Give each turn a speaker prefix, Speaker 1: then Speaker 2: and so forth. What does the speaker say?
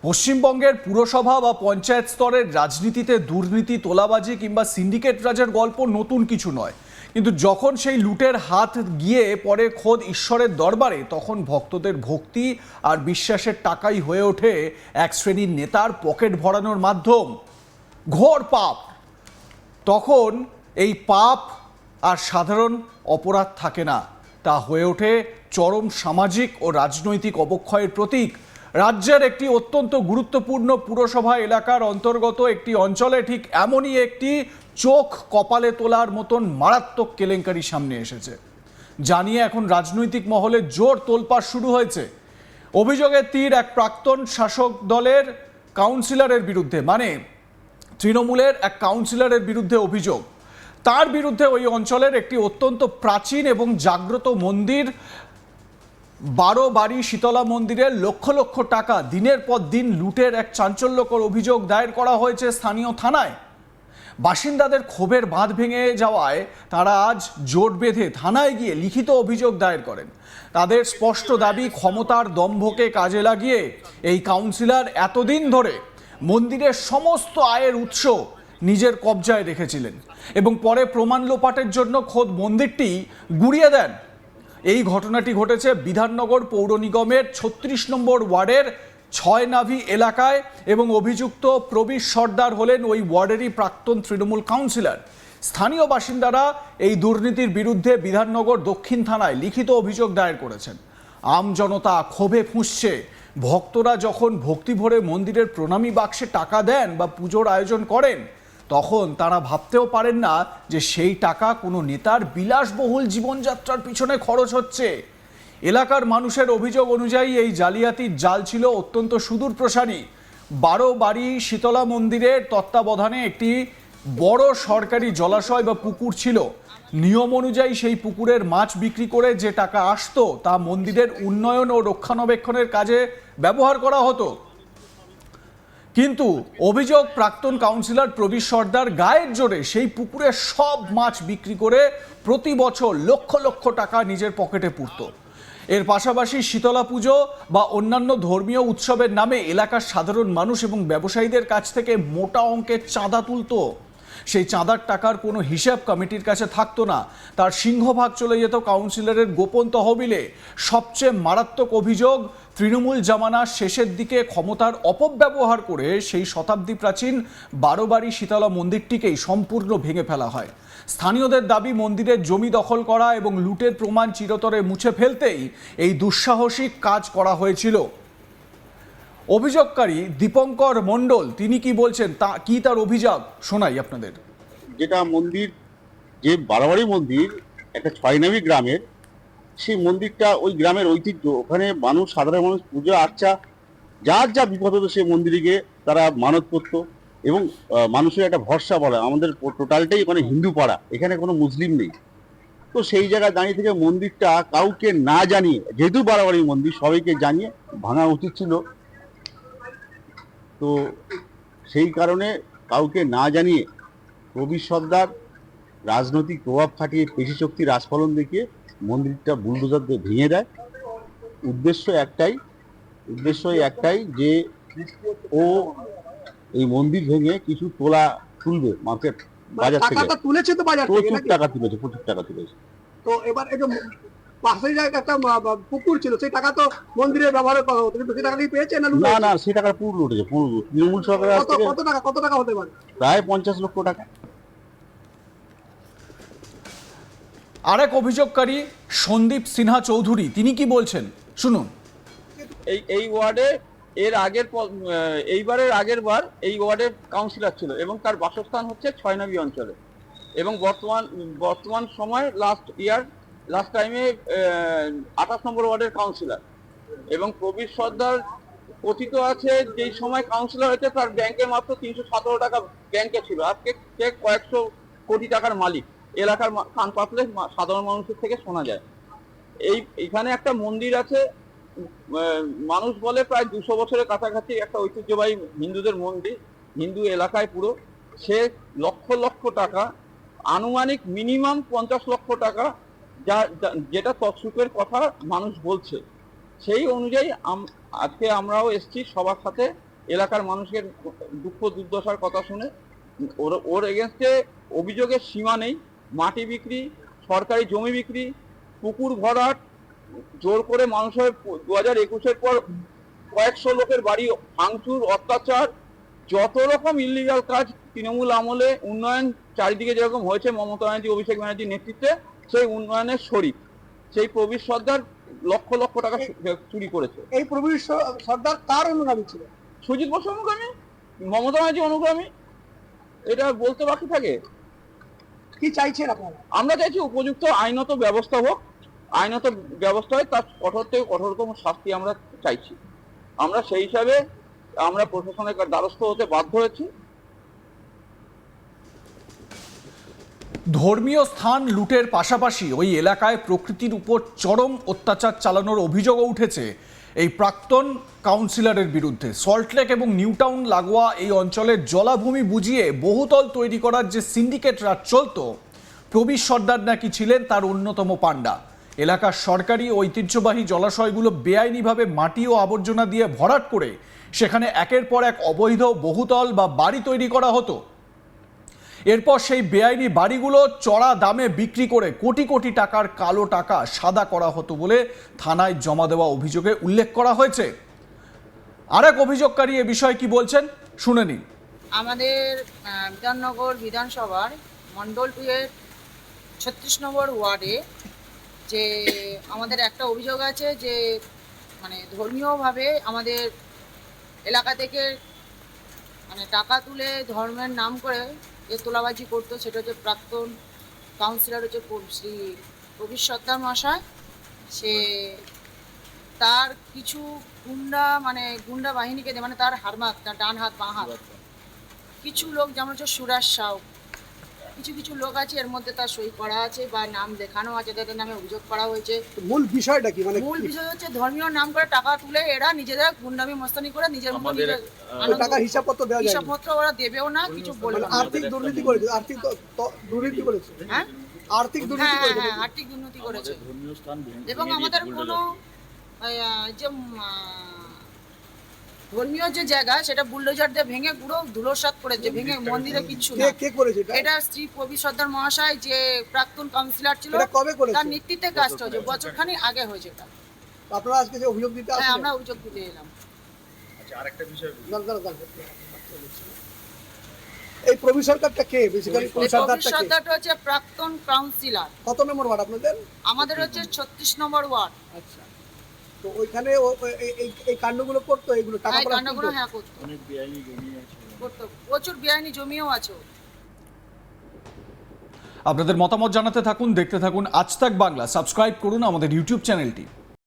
Speaker 1: পশ্চিমবঙ্গের পুরসভা বা পঞ্চায়েত স্তরের রাজনীতিতে দুর্নীতি, তোলাবাজি কিংবা সিন্ডিকেট রাজের গল্প নতুন কিছু নয়, কিন্তু যখন সেই লুটের হাত গিয়ে পড়ে খোদ ঈশ্বরের দরবারে, তখন ভক্তদের ভক্তি আর বিশ্বাসের টাকাই হয়ে ওঠে এক শ্রেণীর নেতার পকেট ভরানোর মাধ্যম। ঘোর পাপ। তখন এই পাপ আর সাধারণ অপরাধ থাকে না, তা হয়ে ওঠে চরম সামাজিক ও রাজনৈতিক অবক্ষয়ের প্রতীক। রাজ্যের একটি অত্যন্ত গুরুত্বপূর্ণ পুরসভা এলাকার অন্তর্গত একটি অঞ্চলে ঠিক এমনই একটি চোখ কপালে তোলার মতন মারাত্মক কেলেঙ্কারি সামনে এসেছে, জানিয়ে এখন রাজনৈতিক মহলে জোর তোলপাড় শুরু হয়েছে। অভিযোগের তীর এক প্রাক্তন শাসক দলের কাউন্সিলরের বিরুদ্ধে, মানে তৃণমূলের এক কাউন্সিলরের বিরুদ্ধে অভিযোগ। তার বিরুদ্ধে ওই অঞ্চলের একটি অত্যন্ত প্রাচীন এবং জাগ্রত মন্দির 12 বাড়ি শীতলা মন্দিরের লক্ষ লক্ষ টাকা দিনের পর দিন লুটের এক চাঞ্চল্যকর অভিযোগ দায়ের করা হয়েছে স্থানীয় থানায়। বাসিন্দাদের ক্ষোভের বাঁধ ভেঙে যাওয়ায় তারা আজ জোট বেঁধে থানায় গিয়ে লিখিত অভিযোগ দায়ের করেন। তাদের স্পষ্ট দাবি, ক্ষমতার দম্ভকে কাজে লাগিয়ে এই কাউন্সিলর এতদিন ধরে মন্দিরের সমস্ত আয়ের উৎস নিজের কবজায় রেখেছিলেন এবং পরে প্রমাণ লোপাটের জন্য খোদ মন্দিরটি গুঁড়িয়ে দেন। এই ঘটনাটি ঘটেছে বিধাননগর পৌর নিগমের 36 নম্বর ওয়ার্ডের 6 নাভি এলাকায় এবং অভিযুক্ত প্রবীর সর্দার হলেন ওই ওয়ার্ডেরই প্রাক্তন তৃণমূল কাউন্সিলর। স্থানীয় বাসিন্দারা এই দুর্নীতির বিরুদ্ধে বিধাননগর দক্ষিণ থানায় লিখিত অভিযোগ দায়ের করেছেন। আম জনতা ক্ষোভে ফুঁসছে। ভক্তরা যখন ভক্তি ভরে মন্দিরের প্রণামী বাক্সে টাকা দেন বা পুজোর আয়োজন করেন, তখন তারা ভাবতেও পারেন না যে সেই টাকা কোনো নেতার বিলাসবহুল জীবনযাত্রার পিছনে খরচ হচ্ছে। এলাকার মানুষের অভিযোগ অনুযায়ী এই জালিয়াতির জাল ছিল অত্যন্ত সুদূর প্রসারী। 12 বাড়ি শীতলা মন্দিরের তত্ত্বাবধানে একটি বড় সরকারি জলাশয় বা পুকুর ছিল। নিয়ম অনুযায়ী সেই পুকুরের মাছ বিক্রি করে যে টাকা আসতো তা মন্দিরের উন্নয়ন ও রক্ষণাবেক্ষণের কাজে ব্যবহার করা হতো। কিন্তু অভিযোগ, প্রাক্তন কাউন্সিলর প্রবীর সর্দার গায়ের জোরে সেই পুকুরের সব মাছ বিক্রি করে প্রতি বছর লক্ষ লক্ষ টাকা নিজের পকেটে পুরত। এর পাশাপাশি শীতলা পুজো বা অন্যান্য ধর্মীয় উৎসবের নামে এলাকার সাধারণ মানুষ এবং ব্যবসায়ীদের কাছ থেকে মোটা অঙ্কের চাঁদা তুলত। সেই চাঁদার টাকার কোনো হিসাব কমিটির কাছে থাকতো না, তার সিংহভাগ চলে যেত কাউন্সিলরের গোপন তহবিলে। সবচেয়ে মারাত্মক অভিযোগ, তৃণমূল জামানার শেষের দিকে ক্ষমতার অপব্যবহার করে সেই শতাব্দী প্রাচীন 12 বাড়ি শীতলা মন্দিরটিকেই সম্পূর্ণ ভেঙে ফেলা হয়। স্থানীয়দের দাবি, মন্দিরের জমি দখল করা এবং লুটের প্রমাণ চিরতরে মুছে ফেলতেই এই দুঃসাহসিক কাজ করা হয়েছিল। অভিযোগকারী দীপঙ্কর মণ্ডল তিনি কি বলছেন, তার অভিযোগ শোনাই আপনাদের।
Speaker 2: যেটা মন্দির, যে বারোয়ারি মন্দির একটা 6 নাভি গ্রামের, সেই মন্দিরটা ওই গ্রামের ঐতিহ্য। ওখানে মানুষ, সাধারণ মানুষ পুজো আর্চা যার যা বিপদ হতো সেই মন্দিরে গিয়ে তারা মানত করতো এবং মানুষের একটা ভরসা বলে। আমাদের টোটালটাই মানে হিন্দু পাড়া, এখানে কোনো মুসলিম নেই। তো সেই জায়গায় দাঁড়িয়ে থেকে মন্দিরটা কাউকে না জানিয়ে, যেহেতু বারোয়ারি মন্দির, সবাইকে জানিয়ে ভাঙা উচিত ছিল। তো সেই কারণে কাউকে না জানিয়ে প্রবীর সর্দার রাজনৈতিক প্রভাব খাটিয়ে, পেশি শক্তি রাজফলন দেখিয়ে মন্দিরটা বুলডোজার দিয়ে ভেঙে দেয়। উদ্দেশ্য একটাই যে ও এই মন্দির ভেঙে কিছু তুলবে মার্কেট, বাজার থেকে।
Speaker 3: তুলেছে তো বাজার থেকে,
Speaker 2: প্রচুর টাকা তুলেছে।
Speaker 3: তো এবার এই যে পাশে একটা পুকুর ছিল, সেই টাকা তো মন্দিরে ব্যবহার করা হতো, কিন্তু সেই টাকা কি পেয়েছে না?
Speaker 2: না, সেই টাকা পুরো লুটেছে। তৃণমূল সরকার
Speaker 3: কত টাকা হতে পারে?
Speaker 2: প্রায় 50 লক্ষ টাকা।
Speaker 1: আরেক অভিযোগকারী সন্দীপ সিনহা চৌধুরী তিনি কি বলছেন শুনুন।
Speaker 4: এই ওয়ার্ডে এইবারের আগের বার এই ওয়ার্ডের কাউন্সিলর ছিল এবং তার বাসস্থান হচ্ছে 6 নাভি অঞ্চলে এবং বর্তমান সময় লাস্ট টাইমে 28 নম্বর ওয়ার্ডের কাউন্সিলর। এবং প্রবীর সর্দার কথিত আছে যেই সময় কাউন্সিলর হয়েছে তার ব্যাংকে মাত্র 317 টাকা ব্যাংকে ছিল। আজকে সে কয়েকশো কোটি টাকার মালিক। এলাকার কান পাতলে সাধারণ মানুষের থেকে শোনা যায়। এইখানে একটা মন্দির আছে, মানুষ বলে প্রায় 200 বছরের কাছাকাছি, একটা ঐতিহ্যবাহী হিন্দুদের মন্দির, হিন্দু এলাকায় পুরো। সে লক্ষ লক্ষ টাকা, আনুমানিক মিনিমাম 50 লক্ষ টাকা, যেটা তৎসুপের কথা মানুষ বলছে। সেই অনুযায়ী আজকে আমরাও এসছি সবার সাথে এলাকার মানুষের দুঃখ দুর্দশার কথা শুনে ওর এগেনস্টে অভিযোগের সীমা নেই। মাটি বিক্রি, সরকারি জমি বিক্রি, পুকুর ভরাট, জোর করে মানুষের 2021-এর পর কয়েকশো লোকের বাড়ি ভাঙচুর, অত্যাচার, যত রকম ইলিগাল কাজ তৃণমূল আমলে উন্নয়ন চারিদিকে যেরকম হয়েছে মমতা ব্যানার্জি, অভিষেক ব্যানার্জির নেতৃত্বে, সেই উন্নয়নের শরিক সেই প্রবীর সর্দার লক্ষ লক্ষ টাকা চুরি করেছে।
Speaker 3: এই প্রবীর সর্দার কার অনুগামী ছিল?
Speaker 4: সুজিত বসু অনুগামী, মমতা ব্যানার্জি অনুগামী, এটা বলতে বাকি থাকে?
Speaker 3: কি চাইছেন আপনারা?
Speaker 4: আমরা চাইছি উপযুক্ত আইনত ব্যবস্থা হোক, আইনত ব্যবস্থা হয়, তার কঠোর থেকে কঠোরতম শাস্তি আমরা চাইছি। আমরা সেই হিসাবে আমরা প্রশাসনের দ্বারস্থ হতে বাধ্য হয়েছি।
Speaker 1: ধর্মীয় স্থান লুটের পাশাপাশি ওই এলাকায় প্রকৃতির উপর চরম অত্যাচার চালানোর অভিযোগও উঠেছে এই প্রাক্তন কাউন্সিলরের বিরুদ্ধে। সল্টলেক এবং নিউটাউন লাগোয়া এই অঞ্চলের জলাভূমি বুঝিয়ে বহুতল তৈরি করার যে সিন্ডিকেট রাজ চলত, প্রবীর সর্দার নাকি ছিলেন তার অন্যতম পাণ্ডা। এলাকার সরকারি ঐতিহ্যবাহী জলাশয়গুলো বেআইনিভাবে মাটি ও আবর্জনা দিয়ে ভরাট করে সেখানে একের পর এক অবৈধ বহুতল বা বাড়ি তৈরি করা হতো। এরপর সেই বেআইনি বাড়িগুলো চড়া দামে বিক্রি করে কোটি কোটি টাকার কালো টাকা সাদা করা হতো বলে থানায় জমা দেওয়া অভিযোগে উল্লেখ করা হয়েছে। আরেক অভিযোগকারী এ বিষয়ে কি বলছেন শুনে নিন।
Speaker 5: আমাদের বিধাননগর বিধানসভার মণ্ডল 2 এর 36 নম্বর ওয়ার্ডে যে আমাদের একটা অভিযোগ আছে যে মানে ধর্মীয়ভাবে আমাদের এলাকা থেকে মানে টাকা তুলে ধর্মের নাম করে যে তোলাবাজি করতো, সেটা হচ্ছে প্রাক্তন কাউন্সিলর হচ্ছে শ্রী প্রবীর সর্দার মহাশয়। সে তার কিছু গুন্ডা বাহিনীকে মানে তার হারমাত, তার ডান হাত বাঁ হাত কিছু লোক, যেমন হচ্ছে সুরাজ সাউ, কিছু লোক আছে, এর মধ্যে তার সই করা আছে বা নাম লেখানো আছে, তাদের নামে অভিযোগ করা হয়েছে।
Speaker 3: মূল বিষয়টা কি? মানে
Speaker 5: মূল বিষয় হচ্ছে ধর্মীয় নাম করে টাকা তুলে এরা নিজেদের গুন্ডামি মস্তানি করে নিজের মতো
Speaker 3: টাকার হিসাবপত্র দেওয়া যায়?
Speaker 5: হিসাবপত্র ওরা দেবেও না, কিছু বলবে না।
Speaker 3: আর্থিক দুর্নীতি করেছে, আর্থিক দুর্নীতি করেছে।
Speaker 5: হ্যাঁ
Speaker 3: আর্থিক দুর্নীতি করেছে।
Speaker 5: হ্যাঁ আর্থিক দুর্নীতি করেছে। এবং আমাদের কোনো যে ধর্মীয় যে জায়গা সেটা বুলডোজার দিয়ে ভেঙে পুরো ধুলোসাৎ করেছে, ভেঙে মন্দিরে কিচ্ছু না।
Speaker 3: কে করেছে এটা?
Speaker 5: এটা শ্রী প্রবীর সর্দার মহাশয় যে প্রাক্তন কাউন্সিলর ছিল,
Speaker 3: এটা কবে করেছে?
Speaker 5: তার নেতৃত্বে কাজটা হয়েছে, বছরখানেক আগে হয়েছে এটা।
Speaker 3: আপনারা আজকে যে অভিযোগ দিতে
Speaker 5: হ্যাঁ
Speaker 3: আসলেন?
Speaker 5: আমরা অভিযোগ দিতে এলাম।
Speaker 6: আচ্ছা, আরেকটা বিষয়
Speaker 3: এই প্রবীর সরকারটা কে? বেসিক্যালি প্রবীর সরকারটা
Speaker 5: প্রবীর
Speaker 3: কে?
Speaker 5: সর্দারটা হচ্ছে প্রাক্তন কাউন্সিলর।
Speaker 3: কত নম্বর ওয়ার্ড আপনাদের?
Speaker 5: আমাদের হচ্ছে 36 নম্বর ওয়ার্ড।
Speaker 3: আচ্ছা, তো ওইখানে এই কাণ্ডগুলো করতো, এইগুলো টাকা
Speaker 5: এই
Speaker 3: পয়সা
Speaker 5: কাণ্ডগুলো
Speaker 3: তুলতো?
Speaker 5: হ্যাঁ করতো,
Speaker 6: অনেক বেআইনি জমি আছে।
Speaker 5: করতো, প্রচুর বেআইনি জমিও আছে।
Speaker 1: আপনাদের মতামত জানাতে থাকুন, দেখতে থাকুন আজ তাক বাংলা। সাবস্ক্রাইব করুন আমাদের ইউটিউব চ্যানেলটি।